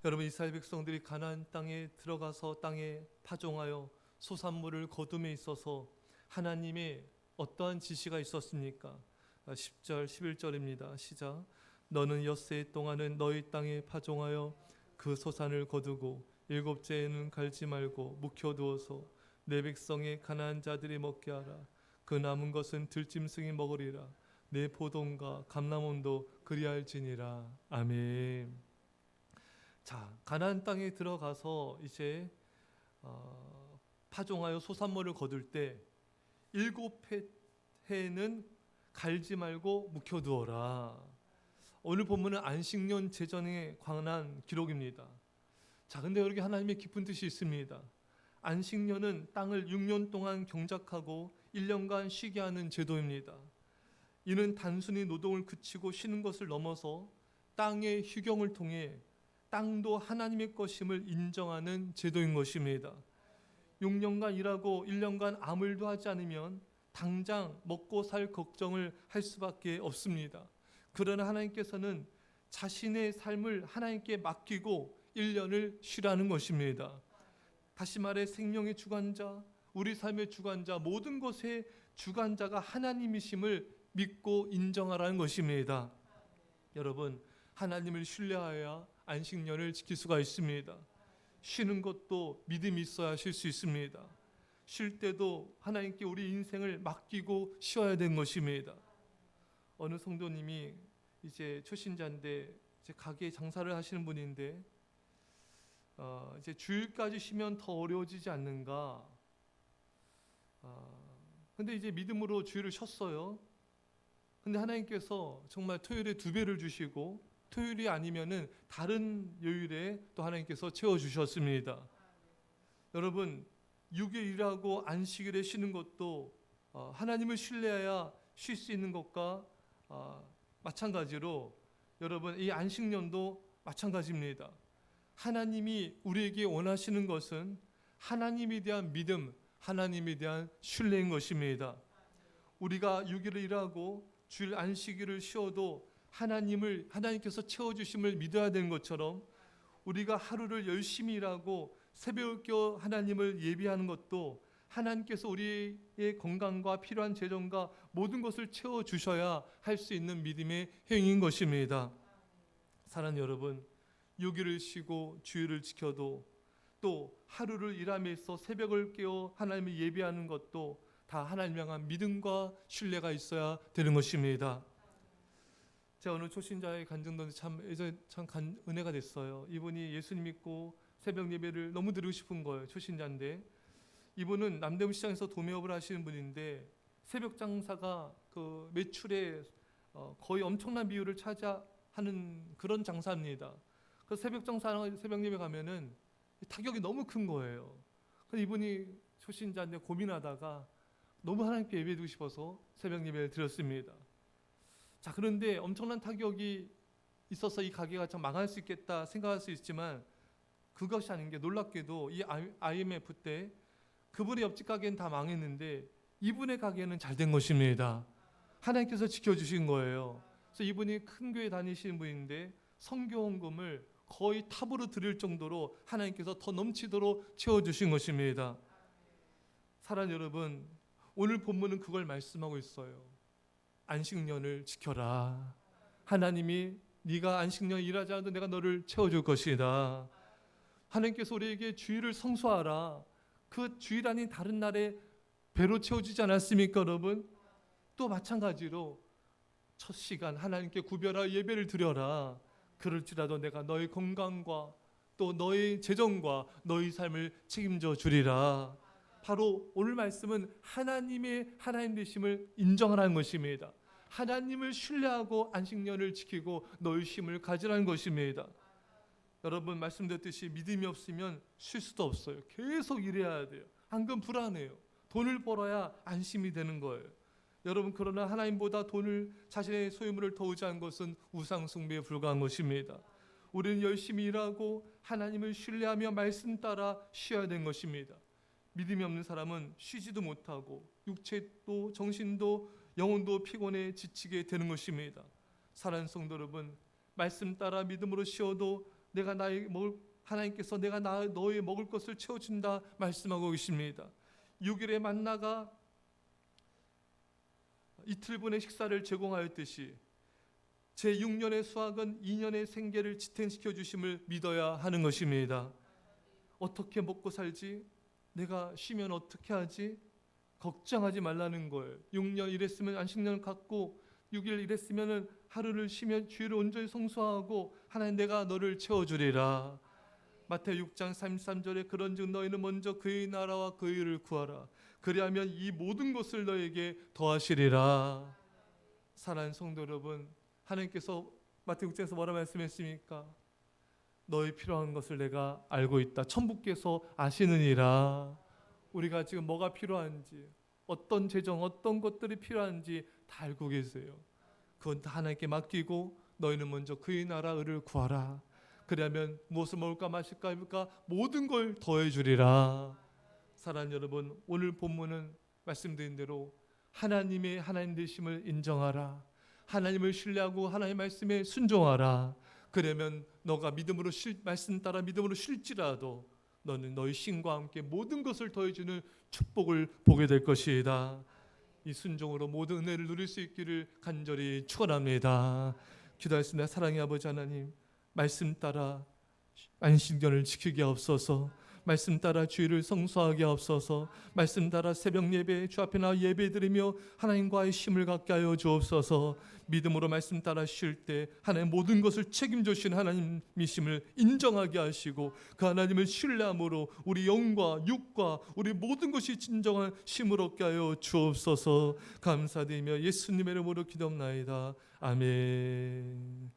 여러분, 이스라엘 백성들이 가나안 땅에 들어가서 땅에 파종하여 소산물을 거둠에 있어서 하나님의 어떠한 지시가 있었습니까? 10절 11절입니다. 시작. 너는 엿새 동안은 너희 땅에 파종하여 그 소산을 거두고 일곱째에는 갈지 말고 묵혀두어서 내 백성의 가나안 자들이 먹게 하라. 그 남은 것은 들짐승이 먹으리라. 내 포도원과 감람원도 그리할지니라. 아멘. 자, 가나안 땅에 들어가서 이제 파종하여 소산물을 거둘 때 일곱 해에는 갈지 말고 묵혀두어라. 오늘 본문은 안식년 제전에 관한 기록입니다. 자, 근데 여기 하나님의 깊은 뜻이 있습니다. 안식년은 땅을 6년 동안 경작하고 1년간 쉬게 하는 제도입니다. 이는 단순히 노동을 그치고 쉬는 것을 넘어서 땅의 휴경을 통해 땅도 하나님의 것임을 인정하는 제도인 것입니다. 6년간 일하고 1년간 아무 일도 하지 않으면 당장 먹고 살 걱정을 할 수밖에 없습니다. 그러나 하나님께서는 자신의 삶을 하나님께 맡기고 1년을 쉬라는 것입니다. 다시 말해 생명의 주관자, 우리 삶의 주관자, 모든 것의 주관자가 하나님이심을 믿고 인정하라는 것입니다. 여러분, 하나님을 신뢰하여야 안식년을 지킬 수가 있습니다. 쉬는 것도 믿음이 있어야 쉴 수 있습니다. 쉴 때도 하나님께 우리 인생을 맡기고 쉬어야 되는 것입니다. 어느 성도님이 이제 초신자인데 이제 가게 장사를 하시는 분인데 이제 주일까지 쉬면 더 어려워지지 않는가? 근데 이제 믿음으로 주일을 쉬었어요. 근데 하나님께서 정말 토요일에 2배를 주시고 토요일이 아니면은 다른 요일에 또 하나님께서 채워주셨습니다. 여러분, 6일 일하고 안식일에 쉬는 것도 하나님을 신뢰해야 쉴 수 있는 것과 마찬가지로 여러분, 이 안식년도 마찬가지입니다. 하나님이 우리에게 원하시는 것은 하나님에 대한 믿음, 하나님에 대한 신뢰인 것입니다. 우리가 6일을 일하고 주일 안식일을 쉬어도 하나님께서 채워주심을 믿어야 되는 것처럼 우리가 하루를 열심히 일하고 새벽을 깨어 하나님을 예비하는 것도 하나님께서 우리의 건강과 필요한 재정과 모든 것을 채워주셔야 할 수 있는 믿음의 행위인 것입니다. 사랑하는 여러분, 6일을 쉬고 주일을 지켜도 또 하루를 일함에서 새벽을 깨어 하나님을 예비하는 것도 다 하나님 향한 믿음과 신뢰가 있어야 되는 것입니다. 제가 오늘 초신자의 간증도 참 은혜가 됐어요. 이분이 예수님 믿고 새벽 예배를 너무 드리고 싶은 거예요. 초신자인데 이분은 남대문 시장에서 도매업을 하시는 분인데 새벽 장사가 그 매출에 거의 엄청난 비율을 차지하는 그런 장사입니다. 그래서 새벽 예배 가면은 타격이 너무 큰 거예요. 그래서 이분이 초신자인데 고민하다가 너무 하나님께 예배드리고 싶어서 새벽 예배를 드렸습니다. 자, 그런데 엄청난 타격이 있어서 이 가게가 참 망할 수 있겠다 생각할 수 있지만 그것이 아닌 게 놀랍게도 이 IMF 때 그분의 옆집 가게는 다 망했는데 이분의 가게는 잘 된 것입니다. 하나님께서 지켜주신 거예요. 그래서 이분이 큰 교회 다니시는 분인데 선교헌금을 거의 탑으로 드릴 정도로 하나님께서 더 넘치도록 채워주신 것입니다. 사랑하는 여러분, 오늘 본문은 그걸 말씀하고 있어요. 안식년을 지켜라. 하나님이 네가 안식년 일하지 않아도 내가 너를 채워줄 것이다. 하나님께서 우리에게 주일을 성수하라. 그 주일 아닌 다른 날에 배로 채워주지 않았습니까, 여러분? 또 마찬가지로 첫 시간 하나님께 구별하여 예배를 드려라. 그럴지라도 내가 너의 건강과 또 너의 재정과 너의 삶을 책임져 주리라. 바로 오늘 말씀은 하나님 되심을 인정하라는 것입니다. 하나님을 신뢰하고 안식년을 지키고 너의 쉼을 가지라는 것입니다. 여러분, 말씀드렸듯이 믿음이 없으면 쉴 수도 없어요. 계속 일해야 돼요. 안 그러면 불안해요. 돈을 벌어야 안심이 되는 거예요. 여러분, 그러나 하나님보다 돈을, 자신의 소유물을 더 의지한 것은 우상 숭배에 불과한 것입니다. 우리는 열심히 일하고 하나님을 신뢰하며 말씀 따라 쉬어야 되는 것입니다. 믿음이 없는 사람은 쉬지도 못하고 육체도 정신도 영혼도 피곤해 지치게 되는 것입니다. 사랑하는 성도 여러분, 말씀 따라 믿음으로 쉬어도 내가 나의 먹을 하나님께서 내가 너의 먹을 것을 채워준다 말씀하고 계십니다. 6일의 만나가 이틀분의 식사를 제공하였듯이 제6년의 수확은 2년의 생계를 지탱시켜 주심을 믿어야 하는 것입니다. 어떻게 먹고 살지? 내가 쉬면 어떻게 하지? 걱정하지 말라는 거예요. 6년 일했으면 안식년을 갖고 6일 일했으면 하루를 쉬면 주일을 온전히 성수하고 하나님 내가 너를 채워주리라. 마태복음 6장 33절에 그런즉 너희는 먼저 그의 나라와 그의 의를 구하라. 그리하면 이 모든 것을 너에게 더하시리라. 사랑하는 성도 여러분, 하나님께서 마태복음 6장에서 뭐라 말씀했습니까? 너희 필요한 것을 내가 알고 있다. 천부께서 아시느니라. 우리가 지금 뭐가 필요한지, 어떤 재정, 어떤 것들이 필요한지 다 알고 계세요. 그건 다 하나님께 맡기고 너희는 먼저 그의 나라 의를 구하라. 그러면 무엇을 먹을까 마실까 입을까 모든 걸 더해 주리라. 사랑하는 여러분, 오늘 본문은 말씀드린 대로 하나님의 하나님 되심을 인정하라. 하나님을 신뢰하고 하나님의 말씀에 순종하라. 그러면 너가 믿음으로 말씀 따라 믿음으로 쉴지라도 너는 너의 신과 함께 모든 것을 더해주는 축복을 보게 될 것이다. 이 순종으로 모든 은혜를 누릴 수 있기를 간절히 축원합니다. 기도하겠습니다. 사랑의 아버지 하나님, 말씀 따라 안식년을 지키게 하옵소서. 말씀 따라 주일을 성수하게 하옵소서. 말씀 따라 새벽 예배 주 앞에 나와 예배드리며 하나님과의 힘을 갖게 하여 주옵소서. 믿음으로 말씀 따라 쉴 때 하나님 모든 것을 책임져 주신 하나님이심을 인정하게 하시고 그 하나님을 신뢰함으로 우리 영과 육과 우리 모든 것이 진정한 힘을 얻게 하여 주옵소서. 감사드리며 예수님의 이름으로 기도합나이다. 아멘.